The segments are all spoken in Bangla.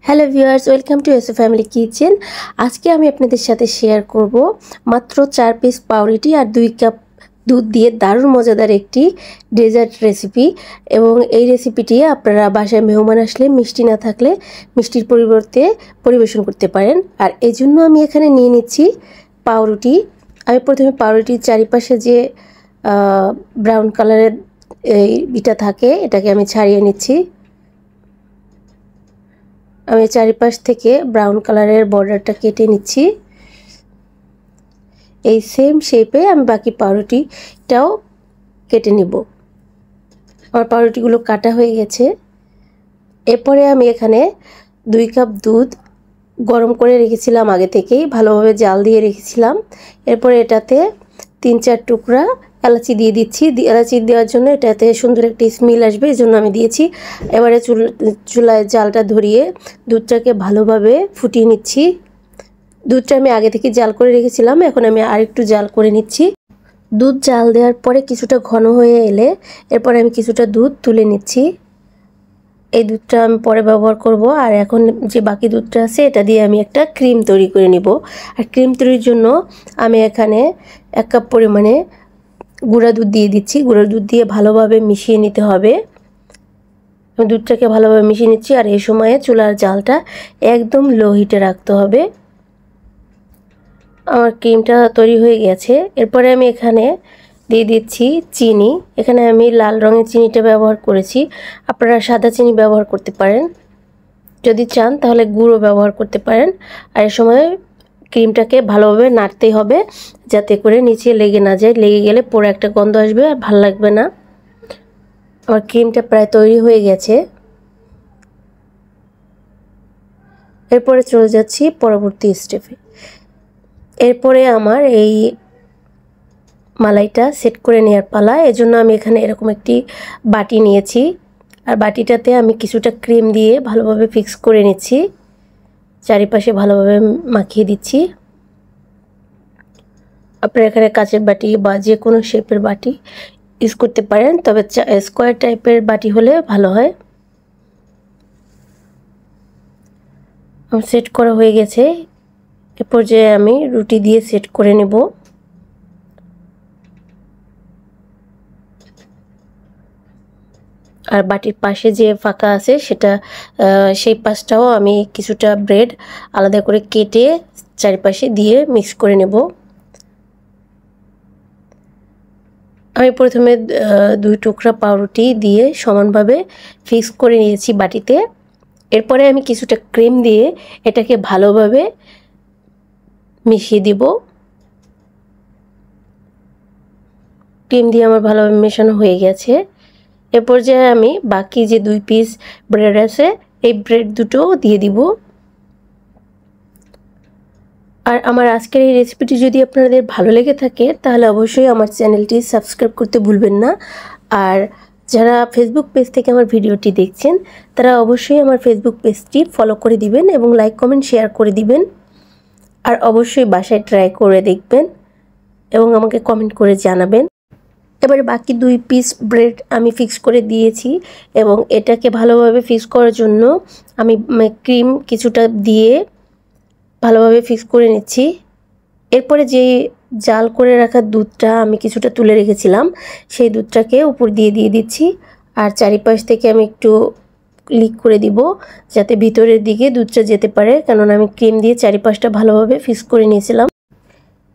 Hello viewers, welcome to SO family kitchen. আজকে আমি আপনাদের সাথে শেয়ার করব মাত্র 4 পিস পাউরুটি আর 2 কাপ দুধ দিয়ে দারুণ মজাদার একটি ডেজার্ট রেসিপি। এবং এই রেসিপিটি আপনারা বাসায় মেহমান আসলে মিষ্টি না থাকলে মিষ্টির পরিবর্তে পরিবেশন করতে পারেন। আর এই জন্য আমি এখানে নিয়ে নিচ্ছি পাউরুটি। আমি প্রথমে পাউরুটির চারিপাশে যে ব্রাউন কালারের ইটা থাকে এটাকে আমি ছাড়িয়ে নিচ্ছি। আমি চারিপাশ থেকে ব্রাউন কালারের বর্ডারটা কেটে নিচ্ছি। এই সেম শেপে আমি বাকি পাউরুটিটাও কেটে নিব। আমার পাউরুটিগুলো কাটা হয়ে গেছে। এরপরে আমি এখানে 2 কাপ দুধ গরম করে রেখেছিলাম, আগে থেকেই ভালোভাবে জাল দিয়ে রেখেছিলাম। এরপরে এটাতে 3-4 টুকরা এলাচি দিয়ে দিচ্ছি। এলাচি দেওয়ার জন্য এটাতে সুন্দর একটা স্মেল আসবে, এই জন্য আমি দিয়েছি। এবারে চুলায় জালটা ধরিয়ে দুধটাকে ভালোভাবে ফুটিয়ে নিচ্ছি। দুধটা আমি আগে থেকে জাল করে রেখেছিলাম, এখন আমি আরেকটু জাল করে নিচ্ছি। দুধ জাল দেওয়ার পরে কিছুটা ঘন হয়ে এলে এরপরে আমি কিছুটা দুধ তুলে নিচ্ছি। এই দুধটা আমি পরে ব্যবহার করব। আর এখন যে বাকি দুধটা আছে এটা দিয়ে আমি একটা ক্রিম তৈরি করে নিব। আর ক্রিম তৈরির জন্য আমি এখানে 1 কাপ পরিমাণে গুঁড়া দুধ দিয়ে দিচ্ছি। গুঁড়া দুধ দিয়ে ভালোভাবে মিশিয়ে নিতে হবে। আমি দুধটাকে ভালোভাবে মিশিয়ে নিচ্ছি। আর এই সময়ে চুলার জালটা একদম লো হিটে রাখতে হবে। আমার ক্রিমটা তৈরি হয়ে গেছে। এরপরে আমি এখানে দিয়ে দিচ্ছি চিনি। এখানে আমি লাল রঙের চিনিটা ব্যবহার করেছি, আপনারা সাদা চিনি ব্যবহার করতে পারেন। যদি চান তাহলে গুঁড়ো ব্যবহার করতে পারেন। আর এই সময় ক্রিমটাকে ভালোভাবে নাড়তে হবে যাতে করে নিচে লেগে না যায়। লেগে গেলে পুরো একটা গন্ধ আসবে আর ভালো লাগবে না। আমার ক্রিমটা প্রায় তৈরি হয়ে গেছে। এরপরে চলে যাচ্ছি পরবর্তী স্টেপে। এরপরে আমার এই মালাইটা সেট করে নেওয়ার পালা। এজন্য আমি এখানে এরকম একটি বাটি নিয়েছি। আর বাটিটাতে আমি কিছুটা ক্রিম দিয়ে ভালোভাবে ফিক্স করে নিচ্ছি। চারিপাশে ভালোভাবে মাখিয়ে দিচ্ছি। আপনারা এখানে কাচের বাটি বা যে কোনো শেপের বাটি ইউজ করতে পারেন, তবে স্কোয়ার টাইপের বাটি হলে ভালো হয়। সেট করা হয়ে গেছে। এ পর্যায়ে আমি রুটি দিয়ে সেট করে নেব। আর বাটির পাশে যে ফাঁকা আছে সেটা সেই পাশটাও আমি কিছুটা ব্রেড আলাদা করে কেটে চারিপাশে দিয়ে মিক্স করে নেব। আমি প্রথমে 2 টুকরা পাউরুটি দিয়ে সমানভাবে ফিক্স করে নিয়েছি বাটিতে। এরপরে আমি কিছুটা ক্রিম দিয়ে এটাকে ভালোভাবে মিশিয়ে দিব। ক্রিম দিয়ে আমার ভালোভাবে মেশানো হয়ে গেছে। এ পর্যায়ে আমি বাকি যে 2 পিস ব্রেড আছে এই ব্রেড দুটো দিয়ে দিব। আর আমার আজকের এই রেসিপিটি যদি আপনাদের ভালো লেগে থাকে তাহলে অবশ্যই আমার চ্যানেলটি সাবস্ক্রাইব করতে ভুলবেন না। আর যারা ফেসবুক পেজ থেকে আমার ভিডিওটি দেখছেন তারা অবশ্যই আমার ফেসবুক পেজটি ফলো করে দিবেন এবং লাইক কমেন্ট শেয়ার করে দিবেন। আর অবশ্যই বাসায় ট্রাই করে দেখবেন এবং আমাকে কমেন্ট করে জানাবেন। এবারে বাকি 2 পিস ব্রেড আমি ফিক্স করে দিয়েছি এবং এটাকে ভালোভাবে ফিক্স করার জন্য আমি ক্রিম কিছুটা দিয়ে ভালোভাবে ফিক্স করে নিচ্ছি। এরপরে যে জাল করে রাখা দুধটা আমি কিছুটা তুলে রেখেছিলাম সেই দুধটাকে উপর দিয়ে দিচ্ছি। আর চারিপাশ থেকে আমি একটু লিক করে দিব যাতে ভিতরের দিকে দুধটা যেতে পারে, কেননা আমি ক্রিম দিয়ে চারিপাশটা ভালোভাবে ফিক্স করে নিয়েছিলাম।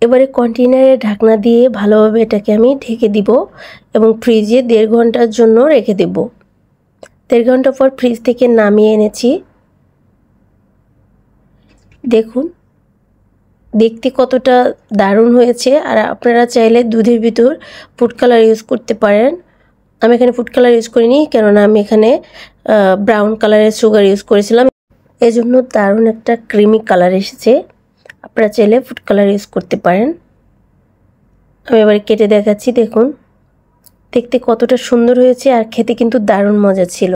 এবারে কন্টেনারের ঢাকনা দিয়ে ভালোভাবে এটাকে আমি ঢেকে দিব এবং ফ্রিজে 1.5 ঘন্টার জন্য রেখে দেব। 1.5 ঘন্টা পর ফ্রিজ থেকে নামিয়ে এনেছি। দেখুন দেখতে কতটা দারুণ হয়েছে। আর আপনারা চাইলে দুধের ভিতর ফুড কালার ইউজ করতে পারেন। আমি এখানে ফুড কালার ইউজ করিনি, কেননা আমি এখানে ব্রাউন কালারের সুগার ইউজ করেছিলাম, এজন্য দারুণ একটা ক্রিমি কালার এসেছে। আপনারা চাইলে ফুড কালার ইউজ করতে পারেন। আমি এবারে কেটে দেখাচ্ছি। দেখুন দেখতে কতটা সুন্দর হয়েছে আর খেতে কিন্তু দারুণ মজা ছিল।